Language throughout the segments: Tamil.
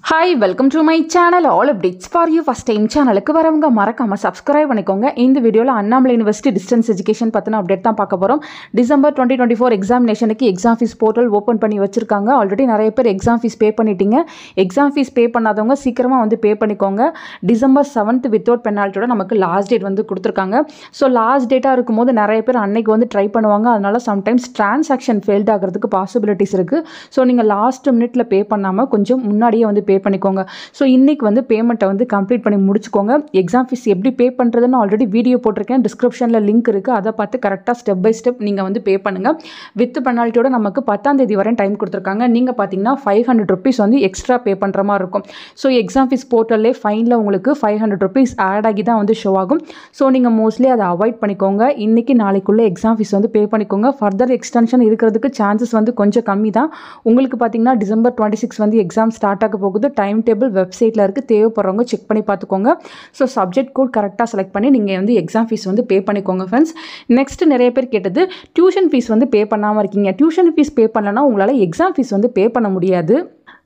Hi, welcome to my channel. All updates for you. First time channel க்கு வரவங்க மறக்காம subscribe பண்ணிக்கோங்க. இந்த வீடியோல அண்ணாமலை யுனிவர்சிட்டி டிஸ்டன்ஸ் எஜுகேஷன் பத்தின அப்டேட் தான் பார்க்க போறோம். டிசம்பர் 2024 எக்ஸாமினேஷனுக்கு எக்ஸாம் ஃபீஸ் போர்ட்டல் ஓபன் பண்ணி வச்சிருக்காங்க. ஆல்ரெடி நிறைய பேர் எக்ஸாம் ஃபீஸ் பே பண்ணிட்டீங்க. எக்ஸாம் ஃபீஸ் பே பண்ணாதவங்க சீக்கிரமா வந்து பே பண்ணிக்கோங்க. டிசம்பர் 7th வித்அவுட் பெனால்ட்டியோட நமக்கு லாஸ்ட் டேட் வந்து கொடுத்திருக்காங்க. ஸோ லாஸ்ட் டேட்டா இருக்கும்போது நிறைய பேர் அன்னைக்கு வந்து ட்ரை பண்ணுவாங்க. அதனால சம்டைம்ஸ் டிரான்சாக்ஷன் ஃபெயில்ட் ஆகிறதுக்கு பாசிபிலிட்டிஸ் இருக்கு. ஸோ நீங்க லாஸ்ட் மினிட்ல பே பண்ணாம கொஞ்சம் முன்னாடியே வந்து பே பண்ணிக்கோங்க. ஸோ இன்னைக்கு வந்து பேமெண்ட்டை வந்து கம்ப்ளீட் பண்ணி முடிச்சுக்கோங்க. எக்ஸாம் ஃபீஸ் எப்படி பே பண்ணுறதுன்னு ஆல்ரெடி வீடியோ போட்டிருக்கேன். டிஸ்கிரிப்ஷனில் லிங்க் இருக்குது. அதை பார்த்து கரெக்டாக ஸ்டெப் பை ஸ்டெப் நீங்கள் வந்து பே பண்ணுங்கள். வித் பெனால்ட்டியோட நமக்கு 10ஆம் தேதி வரை டைம் கொடுத்துருக்காங்க. நீங்கள் பார்த்தீங்கன்னா 500 rupees வந்து எக்ஸ்ட்ரா பே பண்ணுற மாதிரி இருக்கும். ஸோ எக்ஸாம் ஃபீஸ் போர்ட்டல்லே ஃபைனில் உங்களுக்கு 500 rupees ஆட் ஆகி தான் வந்து ஷோ ஆகும். ஸோ நீங்கள் மோஸ்ட்லி அதை அவாய்ட் பண்ணிக்கோங்க. இன்றைக்கி நாளைக்குள்ளே எக்ஸாம் ஃபீஸ் வந்து பே பண்ணிக்கோங்க. ஃபர்தர் எக்ஸ்டென்ஷன் இருக்கிறதுக்கு சான்சஸ் வந்து கொஞ்சம் கம்மி தான். உங்களுக்கு பார்த்தீங்கன்னா டிசம்பர் 26 வந்து எக்ஸாம் ஸ்டார்ட் ஆக போகுது. டைம் டேபிள் வெப்சைட்டில் இருக்குது. தேவைப்படுறவங்க செக் பண்ணி பார்த்துக்கோங்க. ஸோ சப்ஜெக்ட் கோட் கரெக்டாக செலக்ட் பண்ணி நீங்கள் வந்து எக்ஸாம் ஃபீஸ் வந்து பே பண்ணிக்கோங்க ஃப்ரெண்ட்ஸ். நெக்ஸ்ட் நிறைய பேர் கேட்டது டியூஷன் ஃபீஸ் வந்து பே பண்ணாமல் இருக்கீங்க. டியூஷன் ஃபீஸ் பே பண்ணலன்னா உங்களால் எக்ஸாம் ஃபீஸ் வந்து பே பண்ண முடியாது.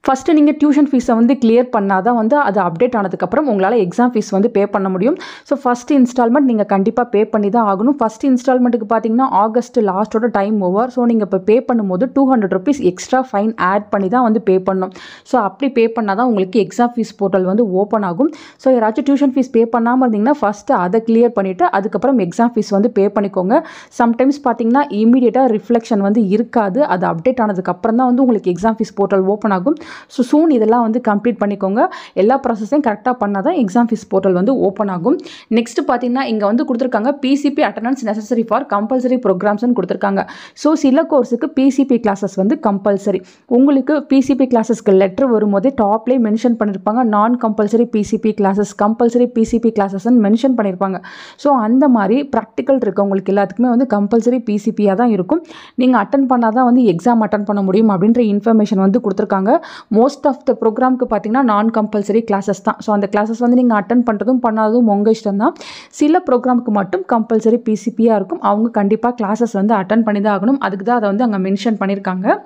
ஃபஸ்ட்டு நீங்கள் டியூஷன் ஃபீஸை வந்து கிளியர் பண்ணால் தான் வந்து அது அப்டேட் ஆனதுக்கப்புறம் உங்களால் எக்ஸாம் ஃபீஸ் வந்து பே பண்ண முடியும். ஸோ ஃபஸ்ட் இன்ஸ்டால்மெண்ட் நீங்கள் கண்டிப்பாக பே பண்ணி தான் ஆகணும். ஃபஸ்ட் இன்ஸ்டால்மெண்ட்டுக்கு பார்த்தீங்கன்னா ஆகஸ்ட் லாஸ்ட்டோட டைம் ஓவர். ஸோ நீங்கள் இப்போ பே பண்ணும்போது 200 rupees எக்ஸ்ட்ரா ஃபைன் ஆட் பண்ணி தான் வந்து பே பண்ணணும். ஸோ அப்படி பே பண்ணால் தான் உங்களுக்கு எக்ஸாம் ஃபீஸ் போர்ட்டல் வந்து ஓப்பன் ஆகும். ஸோ யாராச்சும் டியூஷன் ஃபீஸ் பே பண்ணாமல் இருந்தீங்கன்னா ஃபஸ்ட்டு அதை கிளியர் பண்ணிவிட்டு அதுக்கப்புறம் எக்ஸாம் ஃபீஸ் வந்து பே பண்ணிக்கோங்க. சம்டைம்ஸ் பார்த்தீங்கன்னா இமீடியட்டாக ரிஃப்ளெக்ஷன் வந்து இருக்காது. அது அப்டேட் ஆனதுக்கப்புறம் தான் வந்து உங்களுக்கு எக்ஸாம் ஃபீஸ் போர்ட்டல் ஓப்பன் ஆகும். ஸோ சூன் இதெல்லாம் வந்து கம்ப்ளீட் பண்ணிக்கோங்க. எல்லா ப்ராசஸையும் கரெக்டாக பண்ணால் தான் எக்ஸாம் ஃபீஸ் போர்ட்டல் வந்து ஓப்பன் ஆகும். நெக்ஸ்ட் பார்த்தீங்கன்னா இங்கே வந்து கொடுத்துருக்காங்க PCP attendance necessary for compulsory ப்ரோக்ராம்ஸ்னு கொடுத்துருக்காங்க. ஸோ சில கோர்ஸுக்கு பிசிபி கிளாஸஸ் வந்து கம்பல்சரி. உங்களுக்கு பிசிபி கிளாஸஸ்க்கு லெட்டர் வரும்போதே டாப்லேயே மென்ஷன் பண்ணியிருப்பாங்க. Non compulsory PCP classes, compulsory PCP கிளாஸஸ்ன்னு மென்ஷன் பண்ணியிருப்பாங்க. ஸோ அந்த மாதிரி ப்ராக்டிக்கல் இருக்கவங்களுக்கு எல்லாத்துக்குமே வந்து கம்பல்சரி பிசிபியாக தான் இருக்கும். நீங்கள் அட்டன் பண்ணால் தான் வந்து எக்ஸாம் அட்டன் பண்ண முடியும் அப்படின்ற இன்ஃபர்மேஷன் வந்து கொடுத்துருக்காங்க. மோஸ்ட் ஆஃப் த ப்ரோக்ராம்க்கு பார்த்தீங்கன்னா நான் கம்பல்சரி கிளாஸஸ் தான். ஸோ அந்த கிளாஸஸ் வந்து நீங்கள் அட்டன் பண்ணுறதும் பண்ணாததும் உங்கள் இஷ்டம் தான். சில ப்ரோக்ராமுக்கு மட்டும் கம்பல்சரி பிசிபியாக இருக்கும். அவங்க கண்டிப்பாக கிளாஸஸ் வந்து அட்டன் பண்ணி தான் ஆகணும். அதுக்கு தான் அதை வந்து அங்கே மென்ஷன் பண்ணியிருக்காங்க.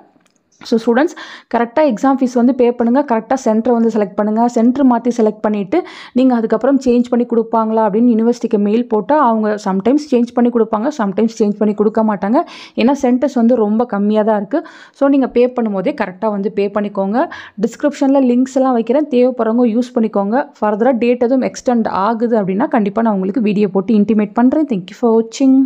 ஸோ ஸ்டூடெண்ட்ஸ் கரெக்டாக எக்ஸாம் ஃபீஸ் வந்து பே பண்ணுங்கள். கரெக்டாக சென்டரை வந்து செலக்ட் பண்ணுங்கள். சென்டர் மாற்றி செலக்ட் பண்ணிவிட்டு நீங்கள் அதுக்கப்புறம் சேஞ்ச் பண்ணி கொடுப்பாங்களா அப்படின்னு யூனிவர்சிட்டிக்கு மெயில் போட்டால் அவங்க சம்டைம்ஸ் சேஞ்ச் பண்ணி கொடுப்பாங்க, சம்டைம்ஸ் சேஞ்ச் பண்ணி கொடுக்க மாட்டாங்க. ஏன்னா சென்டர்ஸ் வந்து ரொம்ப கம்மியாக தான் இருக்குது. ஸோ நீங்கள் பே பண்ணும்போதே கரெக்டாக வந்து பே பண்ணிக்கோங்க. டிஸ்கிரிப்ஷனில் லிங்க்ஸ் எல்லாம் வைக்கிறேன். தேவைப்படுறவங்க யூஸ் பண்ணிக்கோங்க. ஃபர்தராக டேட் எதுவும் எக்ஸ்டெண்ட் ஆகுது அப்படின்னா கண்டிப்பாக நான் உங்களுக்கு வீடியோ போட்டு இன்டிமேட் பண்ணுறேன். தேங்க்யூ ஃபார் வாட்சிங்.